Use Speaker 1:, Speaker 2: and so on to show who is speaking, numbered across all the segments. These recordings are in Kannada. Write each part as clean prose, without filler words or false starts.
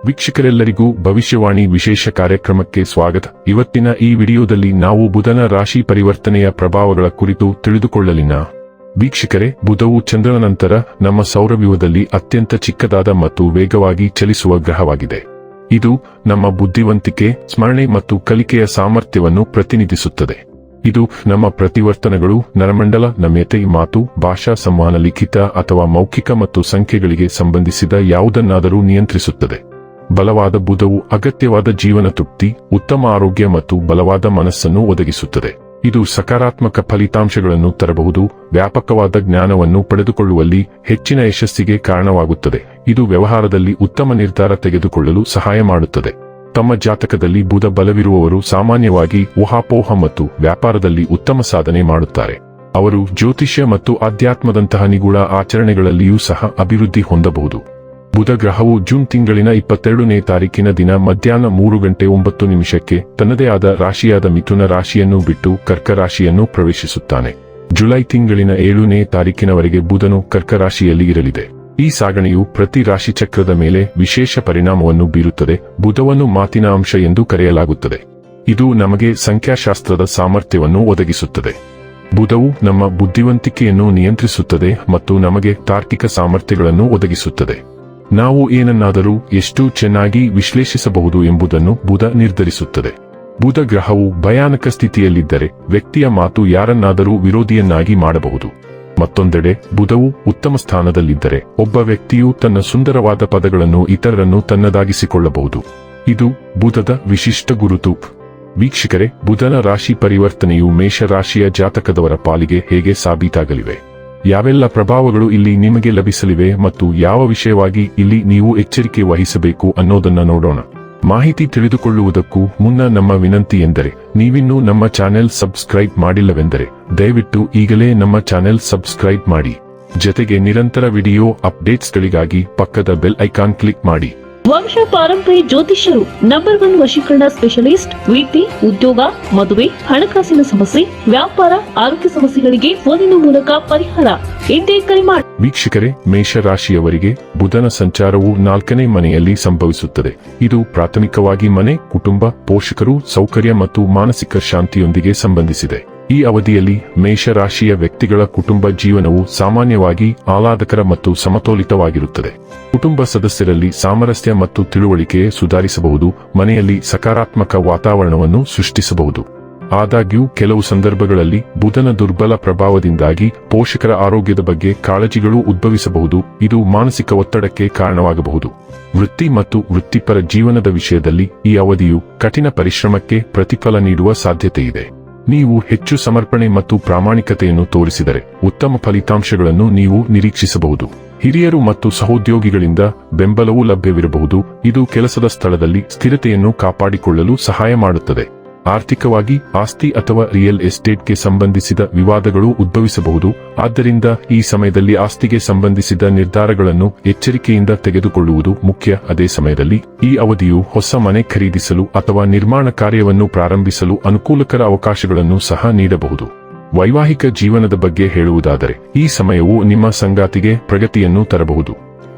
Speaker 1: ವೀಕ್ಷಕರೆಲ್ಲರಿಗೂ ಭವಿಷ್ಯವಾಣಿ ವಿಶೇಷ ಕಾರ್ಯಕ್ರಮಕ್ಕೆ ಸ್ವಾಗತ. ಇವತ್ತಿನ ಈ ವಿಡಿಯೋದಲ್ಲಿ ನಾವು ಬುಧನ ರಾಶಿ ಪರಿವರ್ತನೆಯ ಪ್ರಭಾವಗಳ ಕುರಿತು ತಿಳಿದುಕೊಳ್ಳಲಿನ. ವೀಕ್ಷಕರೇ, ಬುಧವು ಚಂದ್ರನ ನಂತರ ನಮ್ಮ ಸೌರವ್ಯೂಹದಲ್ಲಿ ಅತ್ಯಂತ ಚಿಕ್ಕದಾದ ಮತ್ತು ವೇಗವಾಗಿ ಚಲಿಸುವ ಗ್ರಹವಾಗಿದೆ. ಇದು ನಮ್ಮ ಬುದ್ಧಿವಂತಿಕೆ, ಸ್ಮರಣೆ ಮತ್ತು ಕಲಿಕೆಯ ಸಾಮರ್ಥ್ಯವನ್ನು ಪ್ರತಿನಿಧಿಸುತ್ತದೆ. ಇದು ನಮ್ಮ ಪ್ರತಿವರ್ತನೆಗಳು, ನರಮಂಡಲ, ನಮ್ಯತೆ, ಮಾತು, ಭಾಷಾ ಸಂವಹನ, ಲಿಖಿತ ಅಥವಾ ಮೌಖಿಕ ಮತ್ತು ಸಂಖ್ಯೆಗಳಿಗೆ ಸಂಬಂಧಿಸಿದ ಯಾವುದನ್ನಾದರೂ ನಿಯಂತ್ರಿಸುತ್ತದೆ. ಬಲವಾದ ಬುಧವು ಅಗತ್ಯವಾದ ಜೀವನ ತೃಪ್ತಿ, ಉತ್ತಮ ಆರೋಗ್ಯ ಮತ್ತು ಬಲವಾದ ಮನಸ್ಸನ್ನು ಒದಗಿಸುತ್ತದೆ. ಇದು ಸಕಾರಾತ್ಮಕ ಫಲಿತಾಂಶಗಳನ್ನು ತರಬಹುದು, ವ್ಯಾಪಕವಾದ ಜ್ಞಾನವನ್ನು ಪಡೆದುಕೊಳ್ಳುವಲ್ಲಿ ಹೆಚ್ಚಿನ ಯಶಸ್ಸಿಗೆ ಕಾರಣವಾಗುತ್ತದೆ. ಇದು ವ್ಯವಹಾರದಲ್ಲಿ ಉತ್ತಮ ನಿರ್ಧಾರ ತೆಗೆದುಕೊಳ್ಳಲು ಸಹಾಯ ಮಾಡುತ್ತದೆ. ತಮ್ಮ ಜಾತಕದಲ್ಲಿ ಬುಧ ಬಲವಿರುವವರು ಸಾಮಾನ್ಯವಾಗಿ ಊಹಾಪೋಹ ಮತ್ತು ವ್ಯಾಪಾರದಲ್ಲಿ ಉತ್ತಮ ಸಾಧನೆ ಮಾಡುತ್ತಾರೆ. ಅವರು ಜ್ಯೋತಿಷ್ಯ ಮತ್ತು ಆಧ್ಯಾತ್ಮದಂತಹ ನಿಗೂಢ ಆಚರಣೆಗಳಲ್ಲಿಯೂ ಸಹ ಅಭಿವೃದ್ಧಿ ಹೊಂದಬಹುದು. ಬುಧ ಗ್ರಹವು ಜೂನ್ ತಿಂಗಳಿನ 22ನೇ ತಾರೀಕಿನ ದಿನ ಮಧ್ಯಾಹ್ನ 3:09 ತನ್ನದೇ ಆದ ರಾಶಿಯಾದ ಮಿಥುನ ರಾಶಿಯನ್ನು ಬಿಟ್ಟು ಕರ್ಕ ರಾಶಿಯನ್ನು ಪ್ರವೇಶಿಸುತ್ತಾನೆ. ಜುಲೈ ತಿಂಗಳಿನ 7ನೇ ತಾರೀಕಿನವರೆಗೆ ಬುಧನು ಕರ್ಕ ರಾಶಿಯಲ್ಲಿ ಇರಲಿದೆ. ಈ ಸಾಗಣೆಯು ಪ್ರತಿ ರಾಶಿಚಕ್ರದ ಮೇಲೆ ವಿಶೇಷ ಪರಿಣಾಮವನ್ನು ಬೀರುತ್ತದೆ. ಬುಧವನ್ನು ಮಾತಿನ ಅಂಶ ಎಂದು ಕರೆಯಲಾಗುತ್ತದೆ. ಇದು ನಮಗೆ ಸಂಖ್ಯಾಶಾಸ್ತ್ರದ ಸಾಮರ್ಥ್ಯವನ್ನು ಒದಗಿಸುತ್ತದೆ. ಬುಧವು ನಮ್ಮ ಬುದ್ಧಿವಂತಿಕೆಯನ್ನು ನಿಯಂತ್ರಿಸುತ್ತದೆ ಮತ್ತು ನಮಗೆ ತಾರ್ಕಿಕ ಸಾಮರ್ಥ್ಯಗಳನ್ನು ಒದಗಿಸುತ್ತದೆ. ನಾವು ಏನನ್ನಾದರೂ ಎಷ್ಟು ಚೆನ್ನಾಗಿ ವಿಶ್ಲೇಷಿಸಬಹುದು ಎಂಬುದನ್ನು ಬುಧ ನಿರ್ಧರಿಸುತ್ತದೆ. ಬುಧ ಗ್ರಹವು ಭಯಾನಕ ಸ್ಥಿತಿಯಲ್ಲಿದ್ದರೆ ವ್ಯಕ್ತಿಯ ಮಾತು ಯಾರನ್ನಾದರೂ ವಿರೋಧಿಯನ್ನಾಗಿ ಮಾಡಬಹುದು. ಮತ್ತೊಂದೆಡೆ ಬುಧವು ಉತ್ತಮ ಸ್ಥಾನದಲ್ಲಿದ್ದರೆ ಒಬ್ಬ ವ್ಯಕ್ತಿಯು ತನ್ನ ಸುಂದರವಾದ ಪದಗಳನ್ನು ಇತರರನ್ನು ತನ್ನದಾಗಿಸಿಕೊಳ್ಳಬಹುದು. ಇದು ಬುಧದ ವಿಶಿಷ್ಟ ಗುರುತು. ವೀಕ್ಷಕರೇ, ಬುಧನ ರಾಶಿ ಪರಿವರ್ತನೆಯು ಮೇಷರಾಶಿಯ ಜಾತಕದವರ ಪಾಲಿಗೆ ಹೇಗೆ ಸಾಬೀತಾಗಲಿವೆ? ಯಾವೆಲ್ಲ ಪ್ರಭಾವಗಳು ಇಲ್ಲಿ ನಿಮಗೆ ಲಭಿಸಲಿವೆ ಮತ್ತು ಯಾವ ವಿಷಯವಾಗಿ ಇಲ್ಲಿ ನೀವು ಎಚ್ಚರಿಕೆ ವಹಿಸಬೇಕು ಅನ್ನೋದನ್ನ ನೋಡೋಣ. ಮಾಹಿತಿ ತಿಳಿದುಕೊಳ್ಳುವುದಕ್ಕೂ ಮುನ್ನ ನಮ್ಮ ವಿನಂತಿ ಎಂದರೆ, ನೀವಿನ್ನೂ ನಮ್ಮ ಚಾನೆಲ್ ಸಬ್ಸ್ಕ್ರೈಬ್ ಮಾಡಿಲ್ಲವೆಂದರೆ ದಯವಿಟ್ಟು ಈಗಲೇ ನಮ್ಮ ಚಾನೆಲ್ ಸಬ್ಸ್ಕ್ರೈಬ್ ಮಾಡಿ. ಜೊತೆಗೆ ನಿರಂತರ ವಿಡಿಯೋ ಅಪ್ಡೇಟ್ಸ್ಗಳಿಗಾಗಿ ಪಕ್ಕದ ಬೆಲ್ ಐಕಾನ್ ಕ್ಲಿಕ್ ಮಾಡಿ.
Speaker 2: ವಂಶ ಪಾರಂಪರ್ಯ ಜ್ಯೋತಿಷ್ಯರು ನಂಬರ್ 1 ವಶೀಕರಣ ಸ್ಪೆಷಲಿಸ್ಟ್. ವೃತ್ತಿ, ಉದ್ಯೋಗ, ಮದುವೆ, ಹಣಕಾಸಿನ ಸಮಸ್ಯೆ, ವ್ಯಾಪಾರ, ಆರೋಗ್ಯ ಸಮಸ್ಯೆಗಳಿಗೆ ಫೋನಿನ ಮೂಲಕ ಪರಿಹಾರ. ಇಂದೇ ಕರೆ ಮಾಡಿ.
Speaker 1: ವೀಕ್ಷಕರೇ, ಮೇಷರಾಶಿಯವರಿಗೆ ಬುಧನ ಸಂಚಾರವು 4ನೇ ಮನೆಯಲ್ಲಿ ಸಂಭವಿಸುತ್ತದೆ. ಇದು ಪ್ರಾಥಮಿಕವಾಗಿ ಮನೆ, ಕುಟುಂಬ, ಪೋಷಕರು, ಸೌಕರ್ಯ ಮತ್ತು ಮಾನಸಿಕ ಶಾಂತಿಯೊಂದಿಗೆ ಸಂಬಂಧಿಸಿದೆ. ಈ ಅವಧಿಯಲ್ಲಿ ಮೇಷರಾಶಿಯ ವ್ಯಕ್ತಿಗಳ ಕುಟುಂಬ ಜೀವನವು ಸಾಮಾನ್ಯವಾಗಿ ಆಹ್ಲಾದಕರ ಮತ್ತು ಸಮತೋಲಿತವಾಗಿರುತ್ತದೆ. ಕುಟುಂಬ ಸದಸ್ಯರಲ್ಲಿ ಸಾಮರಸ್ಯ ಮತ್ತು ತಿಳುವಳಿಕೆ ಸುಧಾರಿಸಬಹುದು, ಮನೆಯಲ್ಲಿ ಸಕಾರಾತ್ಮಕ ವಾತಾವರಣವನ್ನು ಸೃಷ್ಟಿಸಬಹುದು. ಆದಾಗ್ಯೂ ಕೆಲವು ಸಂದರ್ಭಗಳಲ್ಲಿ ಬುಧನ ದುರ್ಬಲ ಪ್ರಭಾವದಿಂದಾಗಿ ಪೋಷಕರ ಆರೋಗ್ಯದ ಬಗ್ಗೆ ಕಾಳಜಿಗಳು ಉದ್ಭವಿಸಬಹುದು. ಇದು ಮಾನಸಿಕ ಒತ್ತಡಕ್ಕೆ ಕಾರಣವಾಗಬಹುದು. ವೃತ್ತಿ ಮತ್ತು ವೃತ್ತಿಪರ ಜೀವನದ ವಿಷಯದಲ್ಲಿ ಈ ಅವಧಿಯು ಕಠಿಣ ಪರಿಶ್ರಮಕ್ಕೆ ಪ್ರತಿಫಲ ನೀಡುವ ಸಾಧ್ಯತೆಯಿದೆ. ನೀವು ಹೆಚ್ಚು ಸಮರ್ಪಣೆ ಮತ್ತು ಪ್ರಾಮಾಣಿಕತೆಯನ್ನು ತೋರಿಸಿದರೆ ಉತ್ತಮ ಫಲಿತಾಂಶಗಳನ್ನು ನೀವು ನಿರೀಕ್ಷಿಸಬಹುದು. ಹಿರಿಯರು ಮತ್ತು ಸಹೋದ್ಯೋಗಿಗಳಿಂದ ಬೆಂಬಲವೂ ಲಭ್ಯವಿರಬಹುದು. ಇದು ಕೆಲಸದ ಸ್ಥಳದಲ್ಲಿ ಸ್ಥಿರತೆಯನ್ನು ಕಾಪಾಡಿಕೊಳ್ಳಲು ಸಹಾಯ ಮಾಡುತ್ತದೆ. ಆರ್ಥಿಕವಾಗಿ ಆಸ್ತಿ ಅಥವಾ ರಿಯಲ್ ಎಸ್ಟೇಟ್ಗೆ ಸಂಬಂಧಿಸಿದ ವಿವಾದಗಳು ಉದ್ಭವಿಸಬಹುದು. ಆದ್ದರಿಂದ ಈ ಸಮಯದಲ್ಲಿ ಆಸ್ತಿಗೆ ಸಂಬಂಧಿಸಿದ ನಿರ್ಧಾರಗಳನ್ನು ಎಚ್ಚರಿಕೆಯಿಂದ ತೆಗೆದುಕೊಳ್ಳುವುದು ಮುಖ್ಯ. ಅದೇ ಸಮಯದಲ್ಲಿ ಈ ಅವಧಿಯು ಹೊಸ ಮನೆ ಖರೀದಿಸಲು ಅಥವಾ ನಿರ್ಮಾಣ ಕಾರ್ಯವನ್ನು ಪ್ರಾರಂಭಿಸಲು ಅನುಕೂಲಕರ ಅವಕಾಶಗಳನ್ನು ಸಹ ನೀಡಬಹುದು. ವೈವಾಹಿಕ ಜೀವನದ ಬಗ್ಗೆ ಹೇಳುವುದಾದರೆ, ಈ ಸಮಯವು ನಿಮ್ಮ ಸಂಗಾತಿಗೆ ಪ್ರಗತಿಯನ್ನು ತರಬಹುದು.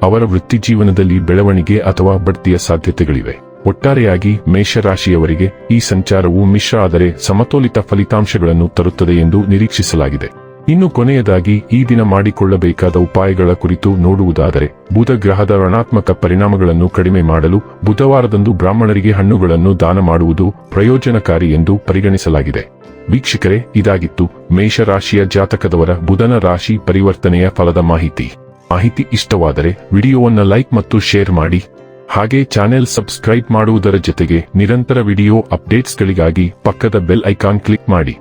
Speaker 1: ಅವರ ವೃತ್ತಿಜೀವನದಲ್ಲಿ ಬೆಳವಣಿಗೆ ಅಥವಾ ಬಡ್ತಿಯ ಸಾಧ್ಯತೆಗಳಿವೆ. ಒಟ್ಟಾರೆಯಾಗಿ ಮೇಷರಾಶಿಯವರಿಗೆ ಈ ಸಂಚಾರವು ಮಿಶ್ರ ಆದರೆ ಸಮತೋಲಿತ ಫಲಿತಾಂಶಗಳನ್ನು ತರುತ್ತದೆ ಎಂದು ನಿರೀಕ್ಷಿಸಲಾಗಿದೆ. ಇನ್ನು ಕೊನೆಯದಾಗಿ ಈ ದಿನ ಮಾಡಿಕೊಳ್ಳಬೇಕಾದ ಉಪಾಯಗಳ ಕುರಿತು ನೋಡುವುದಾದರೆ, ಬುಧ ಗ್ರಹದ ಋಣಾತ್ಮಕ ಪರಿಣಾಮಗಳನ್ನು ಕಡಿಮೆ ಮಾಡಲು ಬುಧವಾರದಂದು ಬ್ರಾಹ್ಮಣರಿಗೆ ಹಣ್ಣುಗಳನ್ನು ದಾನ ಮಾಡುವುದು ಪ್ರಯೋಜನಕಾರಿ ಎಂದು ಪರಿಗಣಿಸಲಾಗಿದೆ. ವೀಕ್ಷಕರೇ, ಇದಾಗಿತ್ತು ಮೇಷರಾಶಿಯ ಜಾತಕದವರ ಬುಧನ ರಾಶಿ ಪರಿವರ್ತನೆಯ ಫಲದ ಮಾಹಿತಿ ಇಷ್ಟವಾದರೆ ವಿಡಿಯೋವನ್ನು ಲೈಕ್ ಮತ್ತು ಶೇರ್ ಮಾಡಿ. ಹಾಗೆ ಚಾನೆಲ್ ಸಬ್ಸ್ಕ್ರೈಬ್ ಮಾಡುವುದರ ಜೊತೆಗೆ ನಿರಂತರ ವಿಡಿಯೋ ಅಪ್ಡೇಟ್ಸ್ಗಳಿಗಾಗಿ ಪಕ್ಕದ ಬೆಲ್ ಐಕಾನ್ ಕ್ಲಿಕ್ ಮಾಡಿ.